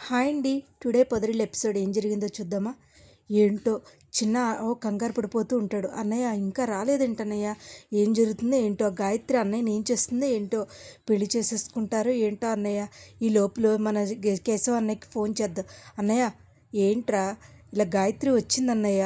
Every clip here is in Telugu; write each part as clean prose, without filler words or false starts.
హాయ్ అండి. టుడే పొదరిల్లు ఎపిసోడ్ ఏం జరిగిందో చూద్దామా? ఏంటో చిన్న కంగారు పడిపోతూ ఉంటాడు. అన్నయ్య ఇంకా రాలేదేంటన్నయ్య, ఏం జరుగుతుందో ఏంటో, గాయత్రి అన్నయ్యని ఏం చేస్తుందో ఏంటో, పెళ్లి చేసేసుకుంటారో ఏంటో అన్నయ్య. ఈ లోపల మన కేశవ అన్నయ్యకి ఫోన్ చేద్దాం. అన్నయ్య ఏంట్రా ఇలా గాయత్రి వచ్చిందన్నయ్య,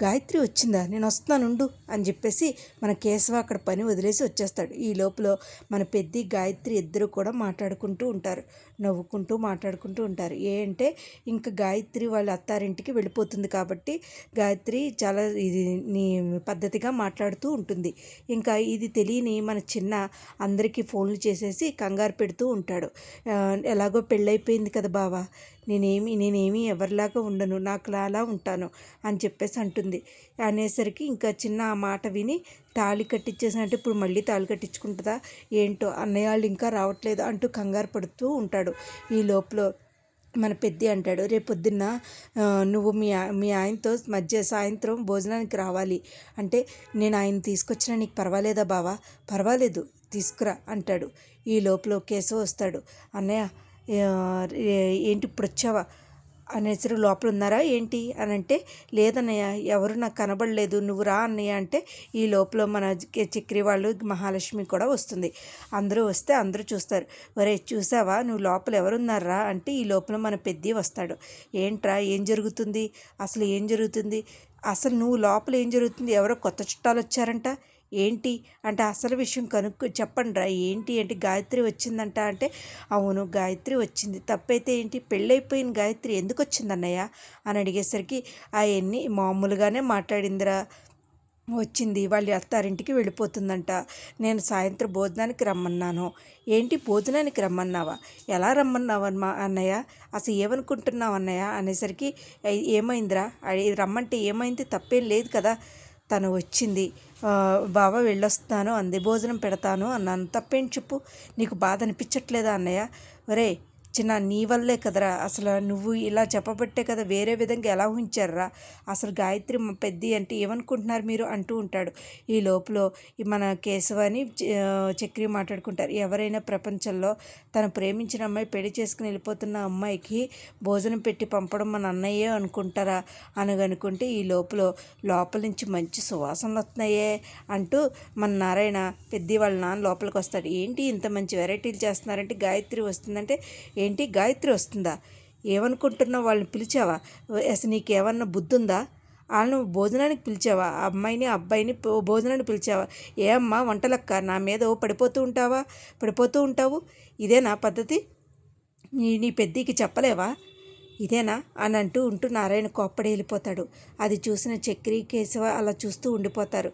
గాయత్రి వచ్చిందా, నేను వస్తున్నాను ఉండు అని చెప్పేసి మన కేశవ అక్కడ పని వదిలేసి వచ్చేస్తాడు. ఈ లోపల మన పెద్ద గాయత్రి ఇద్దరు కూడా మాట్లాడుకుంటూ ఉంటారు, నవ్వుకుంటూ మాట్లాడుకుంటూ ఉంటారు. ఏంటంటే ఇంకా గాయత్రి వాళ్ళ అత్తారింటికి వెళ్ళిపోతుంది కాబట్టి గాయత్రి చాలా ఇది నీ పద్ధతిగా మాట్లాడుతూ ఉంటుంది. ఇంకా ఇది తెలియని మన చిన్న అందరికీ ఫోన్లు చేసేసి కంగారు పెడుతూ ఉంటాడు. ఎలాగో పెళ్ళైపోయింది కదా బావా, నేనేమి ఎవరిలాగా ఉండను, నాకు అలా ఉంటాను అని చెప్పేసి అంటుంది. అనేసరికి ఇంకా చిన్న ఆ మాట విని తాళి కట్టించేసినట్టు ఇప్పుడు మళ్ళీ తాళి కట్టించుకుంటుందా ఏంటో, అన్నయ్య వాళ్ళు ఇంకా రావట్లేదు అంటూ కంగారు పడుతూ ఉంటాడు. ఈ లోపల మన పెద్ద అంటాడు, రేపొద్దున్న నువ్వు మీ ఆయనతో సాయంత్రం భోజనానికి రావాలి అంటే, నేను ఆయన తీసుకొచ్చినా నీకు పర్వాలేదా బావా? పర్వాలేదు, తీసుకురా అంటాడు. ఈ లోపల కేశవ వస్తాడు. అన్నయ్య ఏంటి ఇప్పుడు వచ్చావా అనేసరి లోపల ఉన్నారా ఏంటి అని అంటే, లేదన్నయ్య ఎవరు నాకు కనబడలేదు, నువ్వు రా అన్నయ్య అంటే, ఈ లోపల మన చక్రి వాళ్ళు మహాలక్ష్మి కూడా వస్తుంది. అందరూ వస్తే అందరూ చూస్తారు. ఒరే చూసావా నువ్వు లోపల ఎవరున్నారా అంటే, ఈ లోపల మన పెద్ద వస్తాడు. ఏంట్రా ఏం జరుగుతుంది, అసలు ఏం జరుగుతుంది, అసలు నువ్వు లోపల ఏం జరుగుతుంది, ఎవరో కొత్త చుట్టాలు వచ్చారంట ఏంటి అంటే, అసలు విషయం చెప్పండి రా ఏంటి అంటే, గాయత్రి వచ్చిందంట అంటే, అవును గాయత్రి వచ్చింది, తప్పైతే ఏంటి, పెళ్ళైపోయిన గాయత్రి ఎందుకు వచ్చింది అన్నయ్య అని అడిగేసరికి, అవన్నీ మామూలుగానే మాట్లాడిందిరా, వచ్చింది వాళ్ళ అత్తారింటికి వెళ్ళిపోతుందంట, నేను సాయంత్రం భోజనానికి రమ్మన్నాను. ఏంటి భోజనానికి రమ్మన్నావా, ఎలా రమ్మన్నావు అన్నయ్య, అసలు ఏమనుకుంటున్నావు అన్నయ్య అనేసరికి, ఏమైందిరా రమ్మంటే ఏమైంది, తప్పేం లేదు కదా, తను వచ్చింది, బావ వెళ్ళొస్తాను అంది, భోజనం పెడతాను అన్నాను, తప్పేంటి చెప్పు, నీకు బాధ అనిపించట్లేదా అన్నయ్య? ఒరే చిన్న నీ వల్లే కదరా, అసలు నువ్వు ఇలా చెప్పబట్టే కదా, వేరే విధంగా ఎలా ఊహించారా, అసలు గాయత్రి పెద్ద అంటే ఏమనుకుంటున్నారు మీరు అంటూ ఉంటాడు. ఈ లోపల మన కేశవాని చక్రి మాట్లాడుకుంటారు. ఎవరైనా ప్రపంచంలో తను ప్రేమించిన అమ్మాయి పెళ్లి చేసుకుని వెళ్ళిపోతున్న అమ్మాయికి భోజనం పెట్టి పంపడం మన అన్నయ్యే అనుకుంటారా అనుకుంటే, ఈ లోపల నుంచి మంచి సువాసనలు వస్తున్నాయే అంటూ మన నారాయణ పెద్ద వాళ్ళ నాన్న లోపలికి వస్తాడు. ఏంటి ఇంత మంచి వెరైటీలు చేస్తున్నారంటే, గాయత్రి వస్తుందంటే, ఏంటి గాయత్రి వస్తుందా, ఏమనుకుంటున్నావు, వాళ్ళని పిలిచావా, అసలు నీకేమన్నా బుద్ధి ఉందా, వాళ్ళను భోజనానికి పిలిచావా, ఆ అమ్మాయిని అబ్బాయిని భోజనానికి పిలిచావా, ఏ అమ్మా వంటలక్క నా మీద పడిపోతూ ఉంటావు, ఇదేనా పద్ధతి, నీ పెద్దకి చెప్పలేవా, ఇదేనా అని అంటూ నారాయణ కోప్పడి వెళ్ళిపోతాడు. అది చూసిన చక్రి కేశవ అలా చూస్తూ ఉండిపోతారు.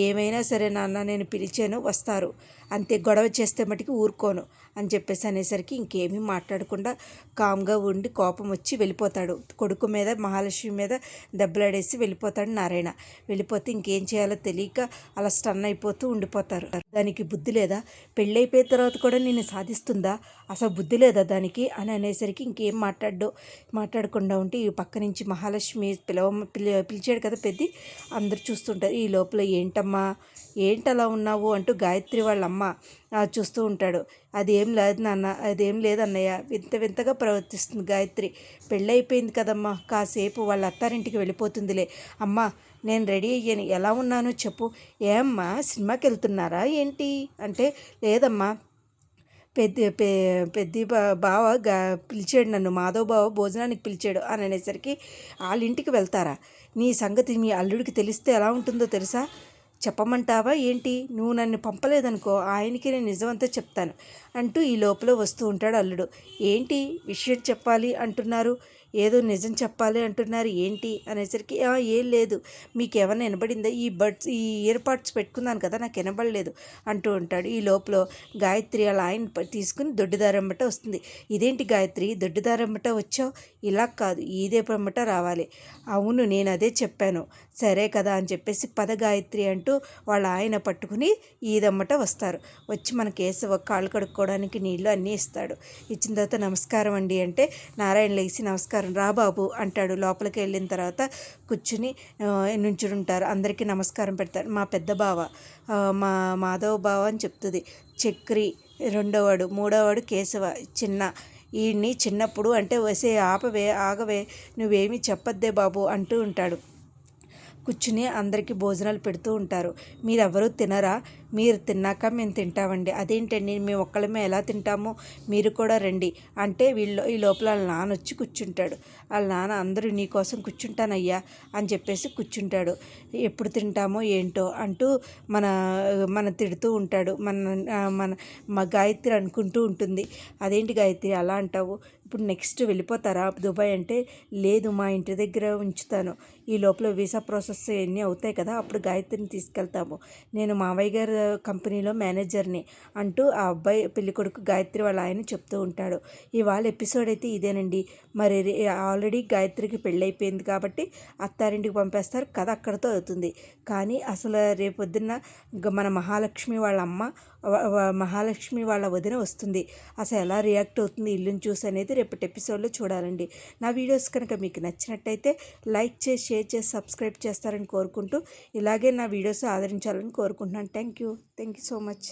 ఏమైనా సరే నాన్న నేను పిలిచాను వస్తారు, అంతే, గొడవ చేస్తే మటుకు ఊరుకోను అని చెప్పేసి అనేసరికి ఇంకేమీ మాట్లాడకుండా కామ్గా ఉండి కోపం వచ్చి వెళ్ళిపోతాడు. కొడుకు మీద మహాలక్ష్మి మీద దెబ్బలాడేసి వెళ్ళిపోతాడు నారాయణ. వెళ్ళిపోతే ఇంకేం చేయాలో తెలియక అలా స్టన్ అయిపోతూ ఉండిపోతారు. దానికి బుద్ధి లేదా, పెళ్ళైపోయిన తర్వాత కూడా నేను సాధిస్తుందా, అసలు బుద్ధి లేదా దానికి అని అనేసరికి ఇంకేం మాట్లాడకుండా ఉంటే, ఈ పక్క నుంచి మహాలక్ష్మి పిలిచాడు కదా పెద్ద, అందరు చూస్తుంటారు. ఈ లోపల ఏంటమ్మా ఏంటలా ఉన్నావు అంటూ గాయత్రి వాళ్ళ అమ్మ చూస్తూ ఉంటాడు. అదేం లేదు నాన్న, అదేం లేదన్నయ్య, వింతగా ప్రవర్తిస్తుంది గాయత్రి, పెళ్ళైపోయింది కదమ్మా, కాసేపు వాళ్ళ అత్తారింటికి వెళ్ళిపోతుందిలే, అమ్మ నేను రెడీ అయ్యాను, ఎలా ఉన్నానో చెప్పు, ఏమ్మా సినిమాకి వెళ్తున్నారా ఏంటి అంటే, లేదమ్మా పెద్ద బావ పిలిచాడు నన్ను, మాధవ్ బావ భోజనానికి పిలిచాడు అని అనేసరికి, వాళ్ళ ఇంటికి వెళ్తారా, నీ సంగతి మీ అల్లుడికి తెలిస్తే ఎలా ఉంటుందో తెలుసా, చెప్పమంటావా ఏంటి, నువ్వు నన్ను పంపలేదనుకో ఆయనకి నేను నిజమంతా చెప్తాను అంటూ ఈ లోపల వస్తూ ఉంటాడు అల్లుడు. ఏంటి విషయం చెప్పాలి అంటున్నారు, ఏదో నిజం చెప్పాలి అంటున్నారు ఏంటి అనేసరికి, ఏం లేదు, మీకు ఏమన్నా వినబడిందా, ఈ ఇయర్ పాడ్స్ పెట్టుకున్నాను కదా నాకు వినబడలేదు అంటూ ఉంటాడు. ఈ లోపల గాయత్రి అలా ఆయన తీసుకుని దొడ్డిదారమ్మట వస్తుంది. ఇదేంటి గాయత్రి దొడ్డిదారమ్మట వచ్చావు, ఇలా కాదు ఈదేపమ్మట రావాలి, అవును నేను అదే చెప్పాను, సరే కదా అని చెప్పేసి పద గాయత్రి అంటూ వాళ్ళ ఆయన పట్టుకుని ఈదమ్మట వస్తారు. వచ్చి మన కేశవ కాళ్ళు కడుక్కోవడానికి నీళ్ళు అన్నీ ఇస్తాడు. ఇచ్చిన తర్వాత నమస్కారం అండి అంటే, నారాయణ లేచి నమస్కారం రా బాబు అంటాడు. లోపలికి వెళ్ళిన తర్వాత కూర్చుని నుంచుంటారు, అందరికీ నమస్కారం పెడతారు. మా పెద్ద బావ మా మాధవ బావ అని చెప్తుంది, చక్రి రెండోవాడు, మూడోవాడు కేశవ, చిన్న ఈయన్ని చిన్నప్పుడు అంటే వసే ఆపవే ఆగవే నువ్వేమీ చెప్పొద్దే బాబు అంటూ ఉంటాడు. కూర్చుని అందరికీ భోజనాలు పెడుతూ ఉంటారు. మీరెవరూ తినరా? మీరు తిన్నాక మేము తింటామండి. అదేంటండి మేము ఒక్కళ్ళమే ఎలా తింటాము, మీరు కూడా రండి అంటే ఈ లోపల వాళ్ళ నాన్న వచ్చి కూర్చుంటాడు. వాళ్ళ నాన్న అందరూ నీకోసం కూర్చుంటానయ్యా అని చెప్పేసి కూర్చుంటాడు. ఎప్పుడు తింటామో ఏంటో అంటూ మన మన తిడుతూ ఉంటాడు. మన మా గాయత్రి అనుకుంటూ ఉంటుంది. అదేంటి గాయత్రి అలా అంటావు, ఇప్పుడు నెక్స్ట్ వెళ్ళిపోతారా దుబాయ్ అంటే, లేదు మా ఇంటి దగ్గర ఉంచుతాను, ఈ లోపల వీసా ప్రాసెస్ ఎన్ని అవుతాయి కదా అప్పుడు గాయత్రిని తీసుకెళ్తాము, నేను మావయ్య గారు కంపెనీలో మేనేజర్ని అంటూ ఆ అబ్బాయి పెళ్ళికొడుకు గాయత్రి వాళ్ళ ఆయన చెప్తూ ఉంటాడు. ఇవాళ ఎపిసోడ్ అయితే ఇదేనండి. మరి ఆల్రెడీ గాయత్రికి పెళ్ళైపోయింది కాబట్టి అత్తారింటికి పంపేస్తారు, కథ అక్కడితో అవుతుంది. కానీ అసలు రేపొద్దున్న మన మహాలక్ష్మి వాళ్ళ అమ్మ మహాలక్ష్మి వాళ్ళ వదిన వస్తుంది. అసలు ఎలా రియాక్ట్ అవుతుంది ఇల్లుని చూసి అనేది రేపటి ఎపిసోడ్లో చూడాలండి. నా వీడియోస్ కనుక మీకు నచ్చినట్టయితే లైక్ చేసి, షేర్ చేసి, సబ్స్క్రైబ్ చేస్తారని కోరుకుంటూ ఇలాగే నా వీడియోస్ ఆదరించాలని కోరుకుంటున్నాను. Thank you so much.